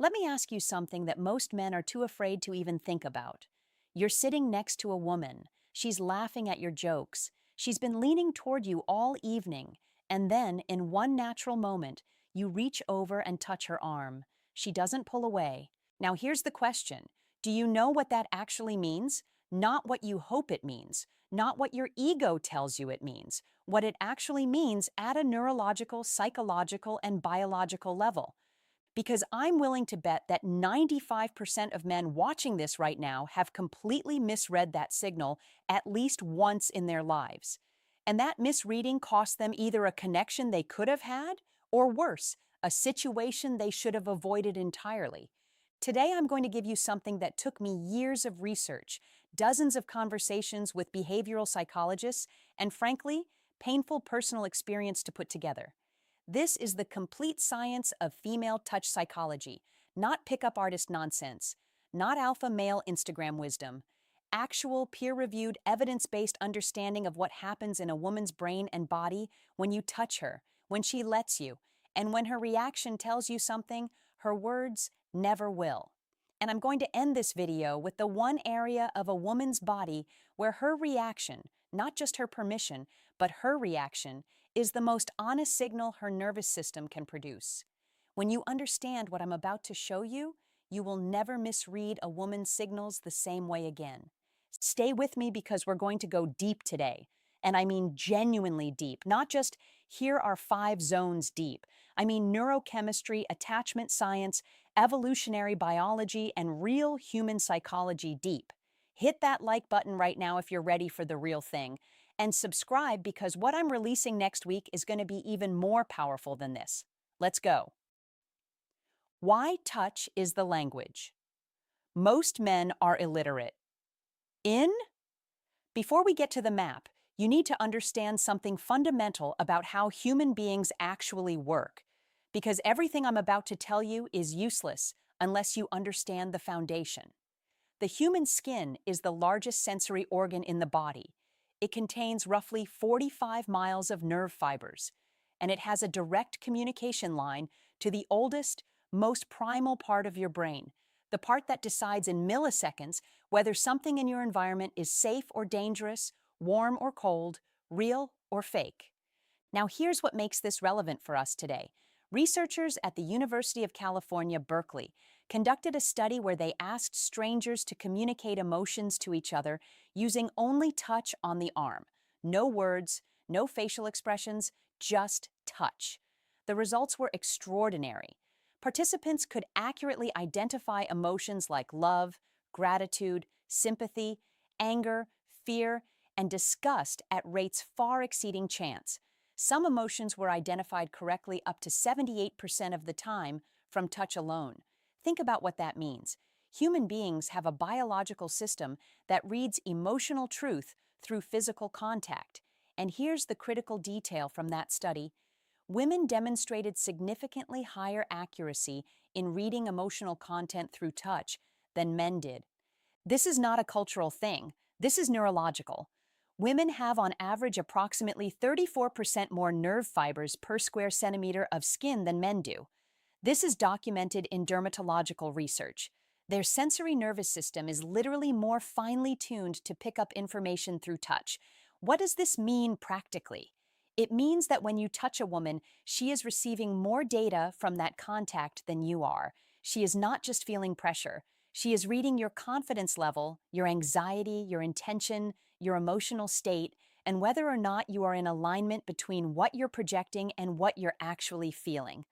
Let me ask you something that most men are too afraid to even think about. You're sitting next to a woman. She's laughing at your jokes. She's been leaning toward you all evening. And then, in one natural moment, you reach over and touch her arm. She doesn't pull away. Now, here's the question. Do you know what that actually means? Not what you hope it means. Not what your ego tells you it means. What it actually means at a neurological, psychological, and biological level. Because I'm willing to bet that 95% of men watching this right now have completely misread that signal at least once in their lives. And that misreading cost them either a connection they could have had, or worse, a situation they should have avoided entirely. Today, I'm going to give you something that took me years of research, dozens of conversations with behavioral psychologists, and frankly, painful personal experience to put together. This is the complete science of female touch psychology, not pickup artist nonsense, not alpha male Instagram wisdom. Actual, peer-reviewed, evidence-based understanding of what happens in a woman's brain and body when you touch her, when she lets you, and when her reaction tells you something, her words never will. And I'm going to end this video with the one area of a woman's body where her reaction, not just her permission, but her reaction, is the most honest signal her nervous system can produce. When you understand what I'm about to show you, you will never misread a woman's signals the same way again. Stay with me because we're going to go deep today. And I mean genuinely deep, not just here are 5 zones deep. I mean neurochemistry, attachment science, evolutionary biology, and real human psychology deep. Hit that like button right now if you're ready for the real thing. And subscribe because what I'm releasing next week is going to be even more powerful than this. Let's go. Why touch is the language. Most men are illiterate. Before we get to the map, you need to understand something fundamental about how human beings actually work, because everything I'm about to tell you is useless unless you understand the foundation. The human skin is the largest sensory organ in the body. It contains roughly 45 miles of nerve fibers, and it has a direct communication line to the oldest, most primal part of your brain, the part that decides in milliseconds whether something in your environment is safe or dangerous, warm or cold, real or fake. Now here's what makes this relevant for us today. Researchers at the University of California, Berkeley, conducted a study where they asked strangers to communicate emotions to each other using only touch on the arm. No words, no facial expressions, just touch. The results were extraordinary. Participants could accurately identify emotions like love, gratitude, sympathy, anger, fear, and disgust at rates far exceeding chance. Some emotions were identified correctly up to 78% of the time from touch alone. Think about what that means. Human beings have a biological system that reads emotional truth through physical contact. And here's the critical detail from that study. Women demonstrated significantly higher accuracy in reading emotional content through touch than men did. This is not a cultural thing. This is neurological. Women have on average approximately 34% more nerve fibers per square centimeter of skin than men do. This is documented in dermatological research. Their sensory nervous system is literally more finely tuned to pick up information through touch. What does this mean practically? It means that when you touch a woman, she is receiving more data from that contact than you are. She is not just feeling pressure. She is reading your confidence level, your anxiety, your intention, your emotional state, and whether or not you are in alignment between what you're projecting and what you're actually feeling.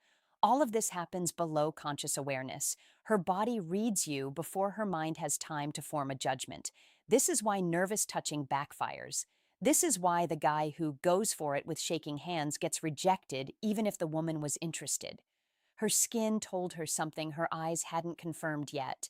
All of this happens below conscious awareness. Her body reads you before her mind has time to form a judgment. This is why nervous touching backfires. This is why the guy who goes for it with shaking hands gets rejected even if the woman was interested. Her skin told her something her eyes hadn't confirmed yet.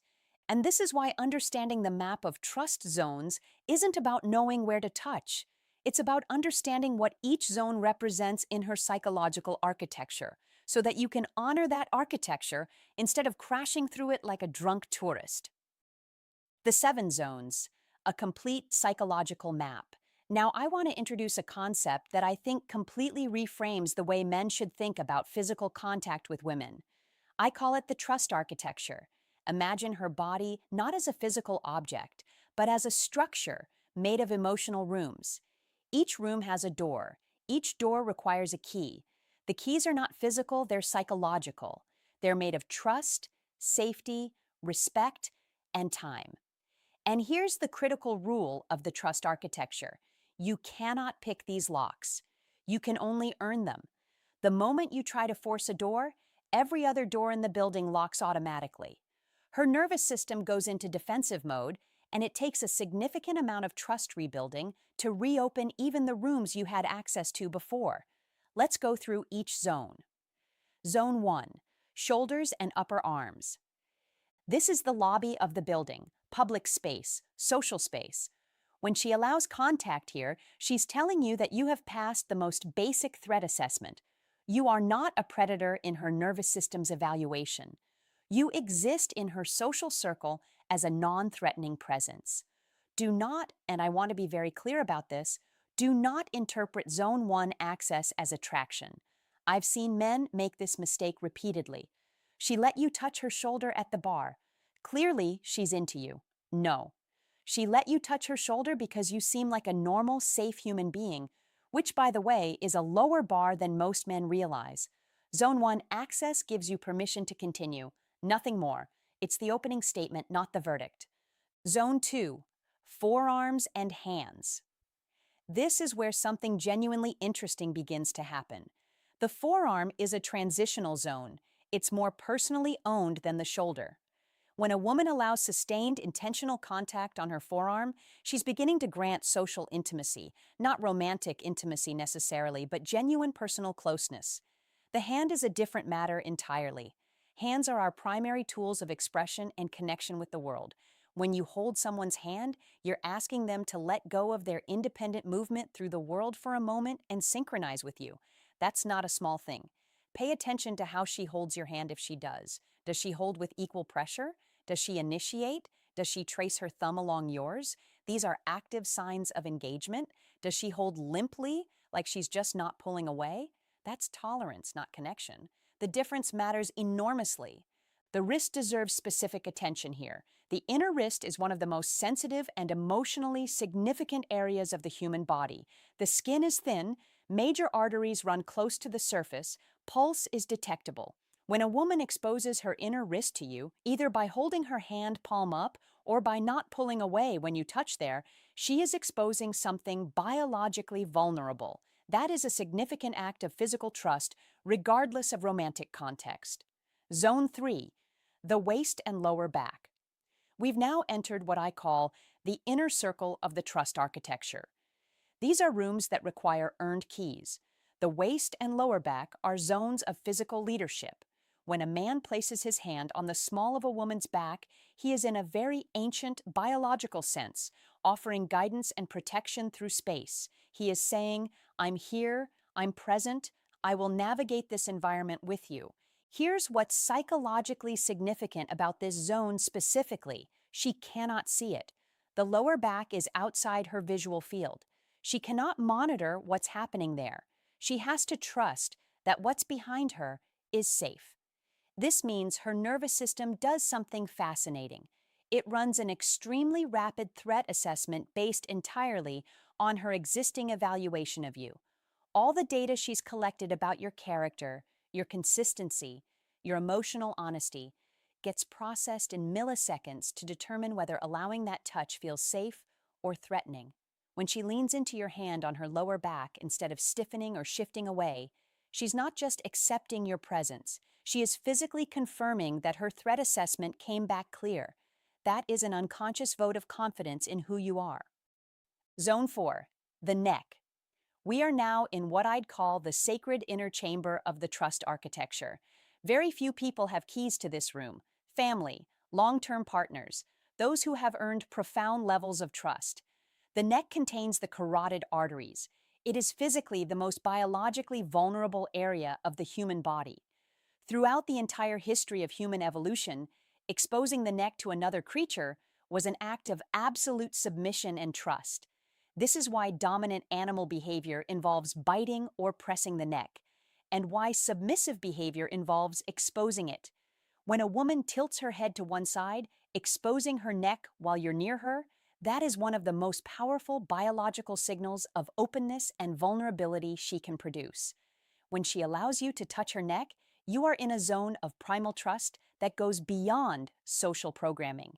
And this is why understanding the map of trust zones isn't about knowing where to touch. It's about understanding what each zone represents in her psychological architecture, so that you can honor that architecture instead of crashing through it like a drunk tourist. The 7 zones, a complete psychological map. Now, I want to introduce a concept that I think completely reframes the way men should think about physical contact with women. I call it the trust architecture. Imagine her body not as a physical object, but as a structure made of emotional rooms. Each room has a door. Each door requires a key. The keys are not physical, they're psychological. They're made of trust, safety, respect, and time. And here's the critical rule of the trust architecture. You cannot pick these locks. You can only earn them. The moment you try to force a door, every other door in the building locks automatically. Her nervous system goes into defensive mode, and it takes a significant amount of trust rebuilding to reopen even the rooms you had access to before. Let's go through each zone. Zone 1, shoulders and upper arms. This is the lobby of the building, public space, social space. When she allows contact here, she's telling you that you have passed the most basic threat assessment. You are not a predator in her nervous system's evaluation. You exist in her social circle as a non-threatening presence. Do not, and I want to be very clear about this, do not interpret Zone 1 access as attraction. I've seen men make this mistake repeatedly. She let you touch her shoulder at the bar. Clearly, she's into you. No. She let you touch her shoulder because you seem like a normal, safe human being, which, by the way, is a lower bar than most men realize. Zone 1 access gives you permission to continue. Nothing more. It's the opening statement, not the verdict. Zone 2, forearms and hands. This is where something genuinely interesting begins to happen. The forearm is a transitional zone. It's more personally owned than the shoulder. When a woman allows sustained, intentional contact on her forearm, she's beginning to grant social intimacy, not romantic intimacy necessarily, but genuine personal closeness. The hand is a different matter entirely. Hands are our primary tools of expression and connection with the world. When you hold someone's hand, you're asking them to let go of their independent movement through the world for a moment and synchronize with you. That's not a small thing. Pay attention to how she holds your hand if she does. Does she hold with equal pressure? Does she initiate? Does she trace her thumb along yours? These are active signs of engagement. Does she hold limply, like she's just not pulling away? That's tolerance, not connection. The difference matters enormously. The wrist deserves specific attention here. The inner wrist is one of the most sensitive and emotionally significant areas of the human body. The skin is thin, major arteries run close to the surface, pulse is detectable. When a woman exposes her inner wrist to you, either by holding her hand palm up or by not pulling away when you touch there, she is exposing something biologically vulnerable. That is a significant act of physical trust, regardless of romantic context. Zone 3, the waist and lower back. We've now entered what I call the inner circle of the trust architecture. These are rooms that require earned keys. The waist and lower back are zones of physical leadership. When a man places his hand on the small of a woman's back, he is in a very ancient biological sense, offering guidance and protection through space. He is saying, I'm here, I'm present, I will navigate this environment with you. Here's what's psychologically significant about this zone specifically. She cannot see it. The lower back is outside her visual field. She cannot monitor what's happening there. She has to trust that what's behind her is safe. This means her nervous system does something fascinating. It runs an extremely rapid threat assessment based entirely on her existing evaluation of you. All the data she's collected about your character, your consistency, your emotional honesty, gets processed in milliseconds to determine whether allowing that touch feels safe or threatening. When she leans into your hand on her lower back instead of stiffening or shifting away, she's not just accepting your presence, she is physically confirming that her threat assessment came back clear. That is an unconscious vote of confidence in who you are. Zone 4, the neck. We are now in what I'd call the sacred inner chamber of the trust architecture. Very few people have keys to this room. Family, long-term partners, those who have earned profound levels of trust. The neck contains the carotid arteries. It is physically the most biologically vulnerable area of the human body. Throughout the entire history of human evolution, exposing the neck to another creature was an act of absolute submission and trust. This is why dominant animal behavior involves biting or pressing the neck, and why submissive behavior involves exposing it. When a woman tilts her head to one side, exposing her neck while you're near her, that is one of the most powerful biological signals of openness and vulnerability she can produce. When she allows you to touch her neck, you are in a zone of primal trust that goes beyond social programming.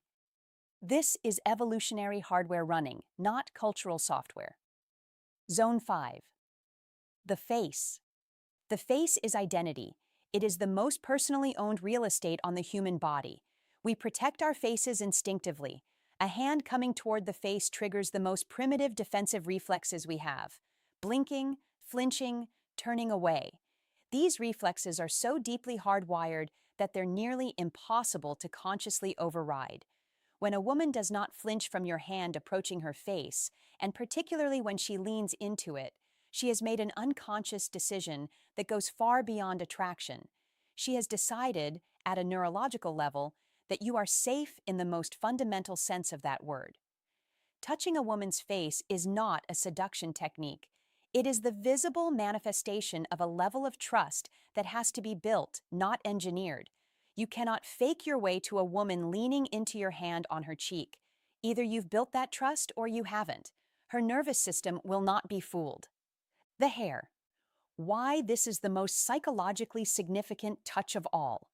This is evolutionary hardware running, not cultural software. Zone 5. The face. The face is identity. It is the most personally owned real estate on the human body. We protect our faces instinctively. A hand coming toward the face triggers the most primitive defensive reflexes we have: blinking, flinching, turning away. These reflexes are so deeply hardwired that they're nearly impossible to consciously override. When a woman does not flinch from your hand approaching her face, and particularly when she leans into it, she has made an unconscious decision that goes far beyond attraction. She has decided, at a neurological level, that you are safe in the most fundamental sense of that word. Touching a woman's face is not a seduction technique. It is the visible manifestation of a level of trust that has to be built, not engineered. You cannot fake your way to a woman leaning into your hand on her cheek. Either you've built that trust or you haven't. Her nervous system will not be fooled. The hair. Why this is the most psychologically significant touch of all.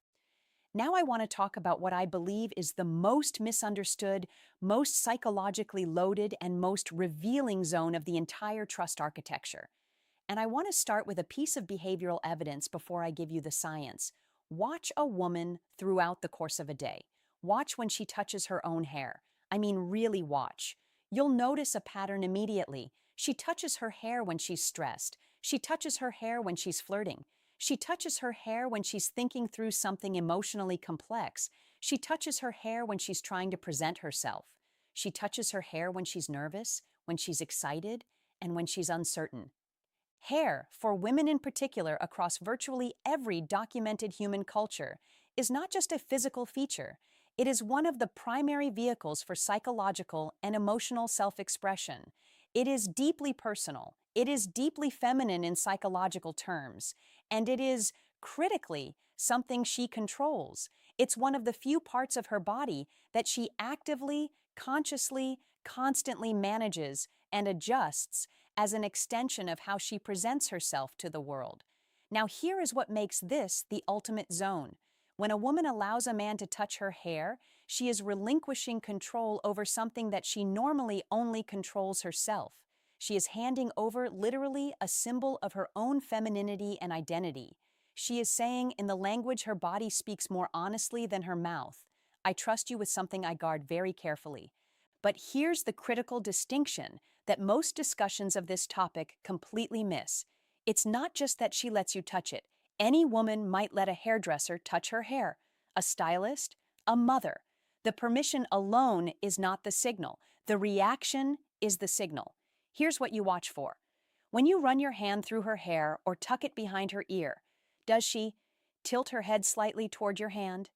Now I want to talk about what I believe is the most misunderstood, most psychologically loaded, and most revealing zone of the entire trust architecture. And I want to start with a piece of behavioral evidence before I give you the science. Watch a woman throughout the course of a day. Watch when she touches her own hair. I mean, really watch. You'll notice a pattern immediately. She touches her hair when she's stressed. She touches her hair when she's flirting. She touches her hair when she's thinking through something emotionally complex. She touches her hair when she's trying to present herself. She touches her hair when she's nervous, when she's excited, and when she's uncertain. Hair, for women in particular across virtually every documented human culture, is not just a physical feature. It is one of the primary vehicles for psychological and emotional self-expression. It is deeply personal. It is deeply feminine in psychological terms. And it is, critically, something she controls. It's one of the few parts of her body that she actively, consciously, constantly manages and adjusts as an extension of how she presents herself to the world. Now, here is what makes this the ultimate zone. When a woman allows a man to touch her hair, she is relinquishing control over something that she normally only controls herself. She is handing over literally a symbol of her own femininity and identity. She is saying, in the language her body speaks more honestly than her mouth, I trust you with something I guard very carefully. But here's the critical distinction that most discussions of this topic completely miss. It's not just that she lets you touch it. Any woman might let a hairdresser touch her hair, a stylist, a mother. The permission alone is not the signal. The reaction is the signal. Here's what you watch for. When you run your hand through her hair or tuck it behind her ear, does she tilt her head slightly toward your hand?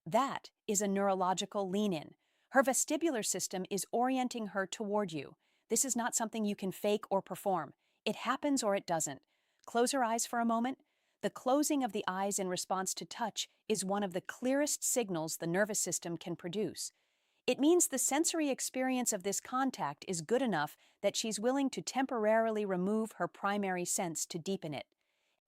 That is a neurological lean-in. Her vestibular system is orienting her toward you. This is not something you can fake or perform. It happens or it doesn't. Close her eyes for a moment. The closing of the eyes in response to touch is one of the clearest signals the nervous system can produce. It means the sensory experience of this contact is good enough that she's willing to temporarily remove her primary sense to deepen it.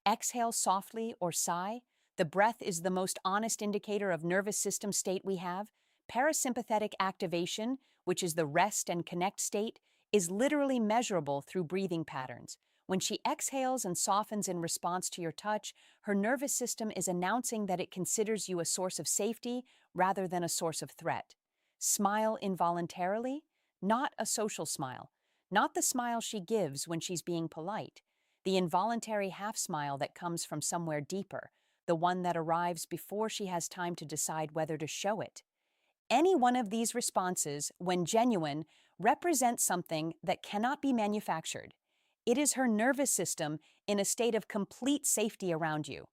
Exhale softly or sigh. The breath is the most honest indicator of nervous system state we have. Parasympathetic activation, which is the rest and connect state, is literally measurable through breathing patterns. When she exhales and softens in response to your touch, her nervous system is announcing that it considers you a source of safety rather than a source of threat. Smile involuntarily, not a social smile, not the smile she gives when she's being polite, the involuntary half smile that comes from somewhere deeper, the one that arrives before she has time to decide whether to show it. Any one of these responses, when genuine, represents something that cannot be manufactured. It is her nervous system in a state of complete safety around you.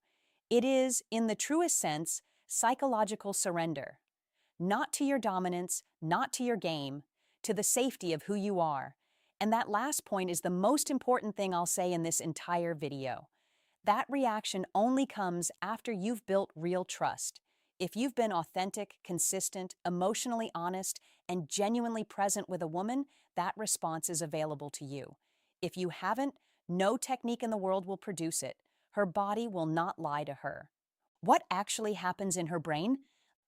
It is, in the truest sense, psychological surrender. Not to your dominance, not to your game, to the safety of who you are. And that last point is the most important thing I'll say in this entire video. That reaction only comes after you've built real trust. If you've been authentic, consistent, emotionally honest, and genuinely present with a woman, that response is available to you. If you haven't, no technique in the world will produce it. Her body will not lie to her. What actually happens in her brain?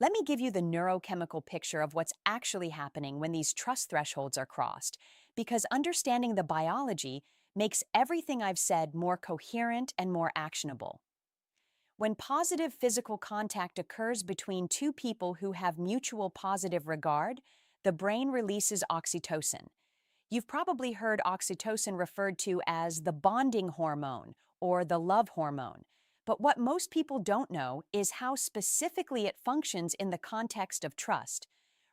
Let me give you the neurochemical picture of what's actually happening when these trust thresholds are crossed, because understanding the biology makes everything I've said more coherent and more actionable. When positive physical contact occurs between two people who have mutual positive regard, the brain releases oxytocin. You've probably heard oxytocin referred to as the bonding hormone or the love hormone. But what most people don't know is how specifically it functions in the context of trust.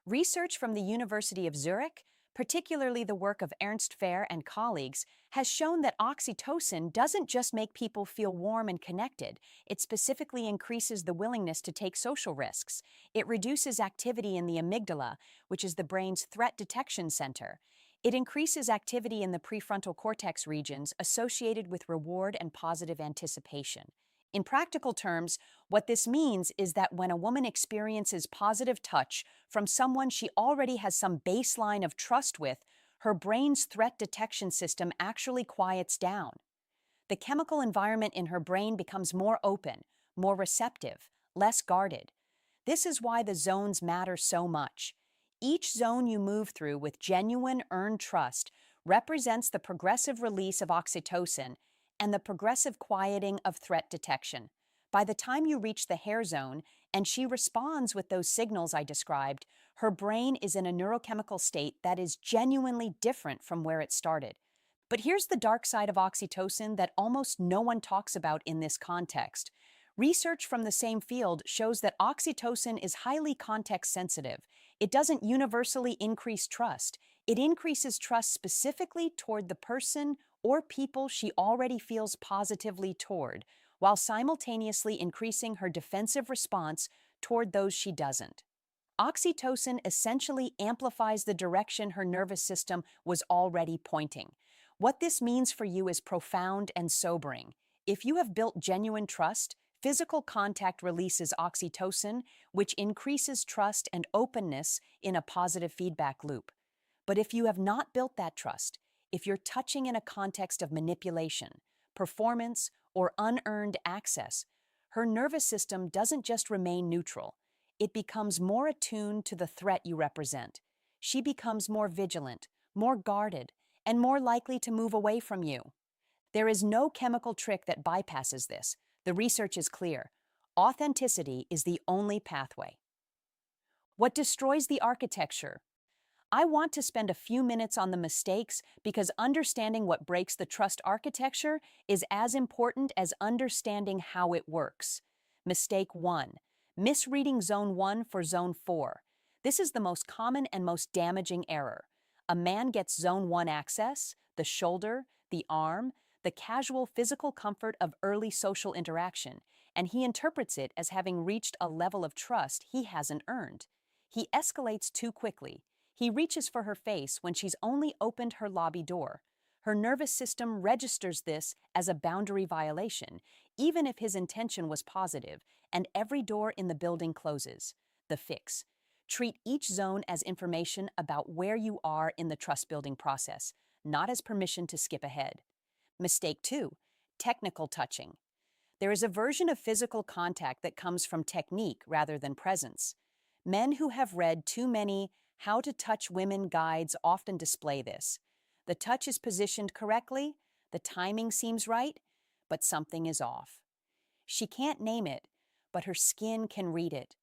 Research from the University of Zurich, particularly the work of Ernst Fehr and colleagues, has shown that oxytocin doesn't just make people feel warm and connected, it specifically increases the willingness to take social risks. It reduces activity in the amygdala, which is the brain's threat detection center. It increases activity in the prefrontal cortex regions associated with reward and positive anticipation. In practical terms, what this means is that when a woman experiences positive touch from someone she already has some baseline of trust with, her brain's threat detection system actually quiets down. The chemical environment in her brain becomes more open, more receptive, less guarded. This is why the zones matter so much. Each zone you move through with genuine earned trust represents the progressive release of oxytocin and the progressive quieting of threat detection. By the time you reach the hair zone and she responds with those signals I described, her brain is in a neurochemical state that is genuinely different from where it started. But here's the dark side of oxytocin that almost no one talks about in this context. Research from the same field shows that oxytocin is highly context sensitive. It doesn't universally increase trust. It increases trust specifically toward the person or people she already feels positively toward, while simultaneously increasing her defensive response toward those she doesn't. Oxytocin essentially amplifies the direction her nervous system was already pointing. What this means for you is profound and sobering. If you have built genuine trust, physical contact releases oxytocin, which increases trust and openness in a positive feedback loop. But if you have not built that trust, if you're touching in a context of manipulation, performance, or unearned access, her nervous system doesn't just remain neutral. It becomes more attuned to the threat you represent. She becomes more vigilant, more guarded, and more likely to move away from you. There is no chemical trick that bypasses this. The research is clear. Authenticity is the only pathway. What destroys the architecture? I want to spend a few minutes on the mistakes because understanding what breaks the trust architecture is as important as understanding how it works. Mistake 1. Misreading Zone 1 for Zone 4. This is the most common and most damaging error. A man gets Zone 1 access, the shoulder, the arm, the casual physical comfort of early social interaction, and he interprets it as having reached a level of trust he hasn't earned. He escalates too quickly. He reaches for her face when she's only opened her lobby door. Her nervous system registers this as a boundary violation, even if his intention was positive, and every door in the building closes. The fix. Treat each zone as information about where you are in the trust-building process, not as permission to skip ahead. Mistake 2. Technical touching. There is a version of physical contact that comes from technique rather than presence. Men who have read too many How to Touch Women guides often display this. The touch is positioned correctly, the timing seems right, but something is off. She can't name it, but her skin can read it.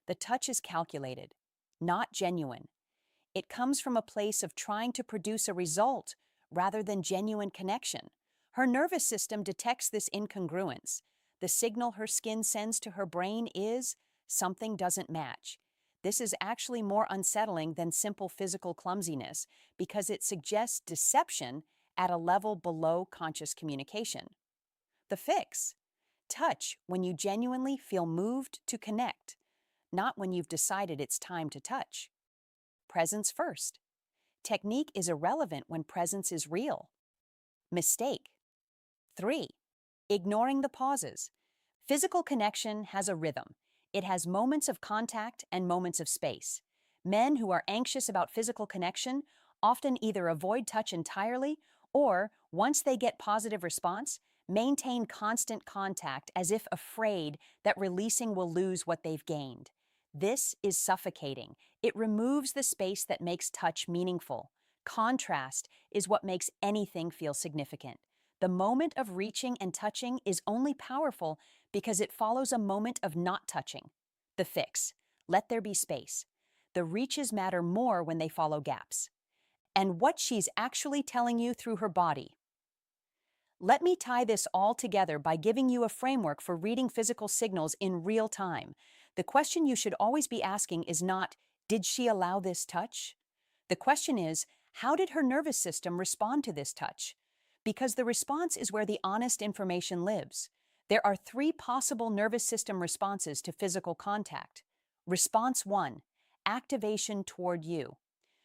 The touch is calculated, not genuine. It comes from a place of trying to produce a result rather than genuine connection. Her nervous system detects this incongruence. The signal her skin sends to her brain is something doesn't match. This is actually more unsettling than simple physical clumsiness because it suggests deception at a level below conscious communication. The fix. Touch when you genuinely feel moved to connect, not when you've decided it's time to touch. Presence first. Technique is irrelevant when presence is real. Mistake. 3. Ignoring the pauses. Physical connection has a rhythm. It has moments of contact and moments of space. Men who are anxious about physical connection often either avoid touch entirely or, once they get positive response, maintain constant contact as if afraid that releasing will lose what they've gained. This is suffocating. It removes the space that makes touch meaningful. Contrast is what makes anything feel significant. The moment of reaching and touching is only powerful because it follows a moment of not touching. The fix: let there be space. The reaches matter more when they follow gaps. And what she's actually telling you through her body. Let me tie this all together by giving you a framework for reading physical signals in real time. The question you should always be asking is not, did she allow this touch? The question is, how did her nervous system respond to this touch? Because the response is where the honest information lives. There are three possible nervous system responses to physical contact. Response 1: activation toward you.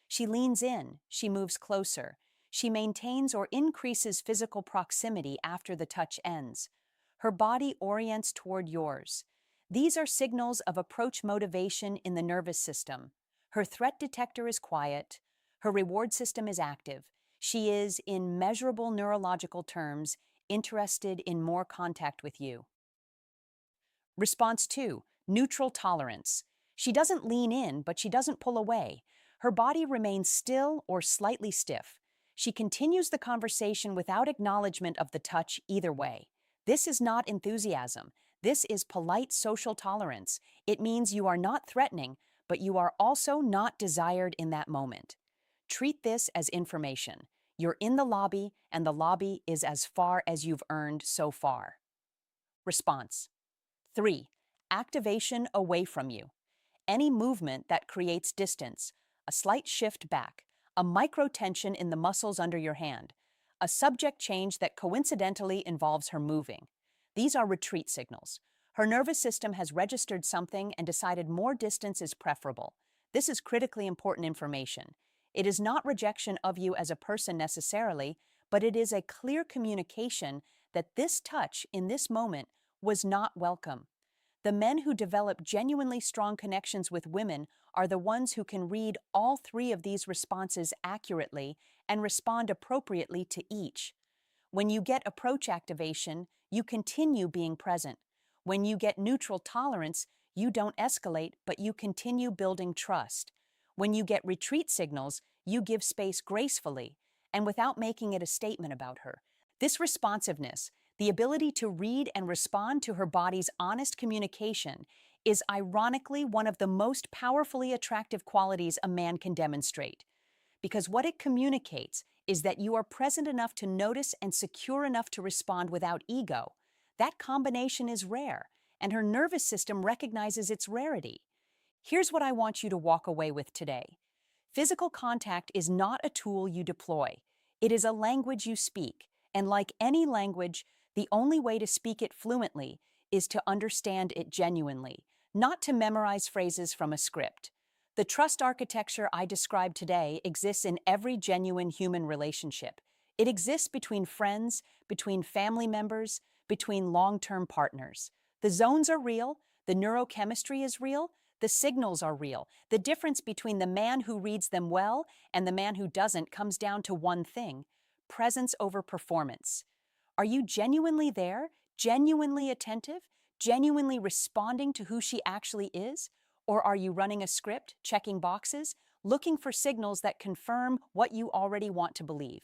She leans in, she moves closer. She maintains or increases physical proximity after the touch ends. Her body orients toward yours. These are signals of approach motivation in the nervous system. Her threat detector is quiet. Her reward system is active. She is, in measurable neurological terms, interested in more contact with you. Response 2: neutral tolerance. She doesn't lean in, but she doesn't pull away. Her body remains still or slightly stiff. She continues the conversation without acknowledgement of the touch either way. This is not enthusiasm. This is polite social tolerance. It means you are not threatening, but you are also not desired in that moment. Treat this as information. You're in the lobby, and the lobby is as far as you've earned so far. Response 3: activation away from you. Any movement that creates distance, a slight shift back, a micro-tension in the muscles under your hand, a subject change that coincidentally involves her moving. These are retreat signals. Her nervous system has registered something and decided more distance is preferable. This is critically important information. It is not rejection of you as a person necessarily, but it is a clear communication that this touch in this moment was not welcome. The men who develop genuinely strong connections with women are the ones who can read all three of these responses accurately and respond appropriately to each. When you get approach activation, you continue being present. When you get neutral tolerance, you don't escalate, but you continue building trust. When you get retreat signals, you give space gracefully and without making it a statement about her. This responsiveness, the ability to read and respond to her body's honest communication, is ironically one of the most powerfully attractive qualities a man can demonstrate. Because what it communicates is that you are present enough to notice and secure enough to respond without ego. That combination is rare, and her nervous system recognizes its rarity. Here's what I want you to walk away with today. Physical contact is not a tool you deploy. It is a language you speak, and like any language, the only way to speak it fluently is to understand it genuinely, not to memorize phrases from a script. The trust architecture I described today exists in every genuine human relationship. It exists between friends, between family members, between long-term partners. The zones are real, the neurochemistry is real, the signals are real. The difference between the man who reads them well and the man who doesn't comes down to one thing: presence over performance. Are you genuinely there, genuinely attentive, genuinely responding to who she actually is? Or are you running a script, checking boxes, looking for signals that confirm what you already want to believe?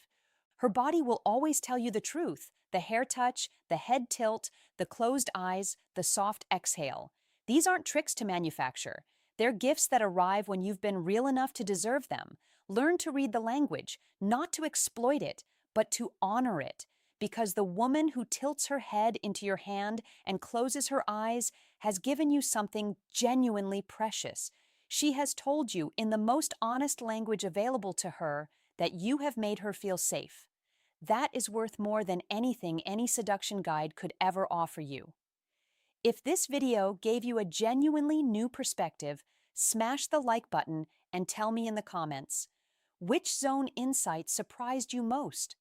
Her body will always tell you the truth: the hair touch, the head tilt, the closed eyes, the soft exhale. These aren't tricks to manufacture. They're gifts that arrive when you've been real enough to deserve them. Learn to read the language, not to exploit it, but to honor it. Because the woman who tilts her head into your hand and closes her eyes has given you something genuinely precious. She has told you in the most honest language available to her that you have made her feel safe. That is worth more than anything any seduction guide could ever offer you. If this video gave you a genuinely new perspective, smash the like button and tell me in the comments, which zone insight surprised you most?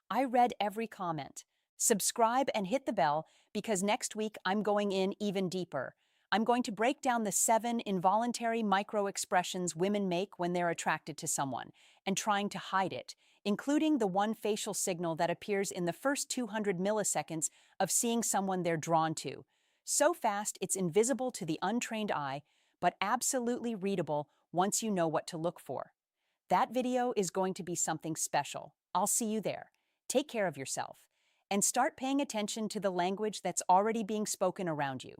I read every comment. Subscribe and hit the bell because next week I'm going in even deeper. I'm going to break down the 7 involuntary micro-expressions women make when they're attracted to someone and trying to hide it, including the one facial signal that appears in the first 200 milliseconds of seeing someone they're drawn to. So fast it's invisible to the untrained eye, but absolutely readable once you know what to look for. That video is going to be something special. I'll see you there. Take care of yourself and start paying attention to the language that's already being spoken around you.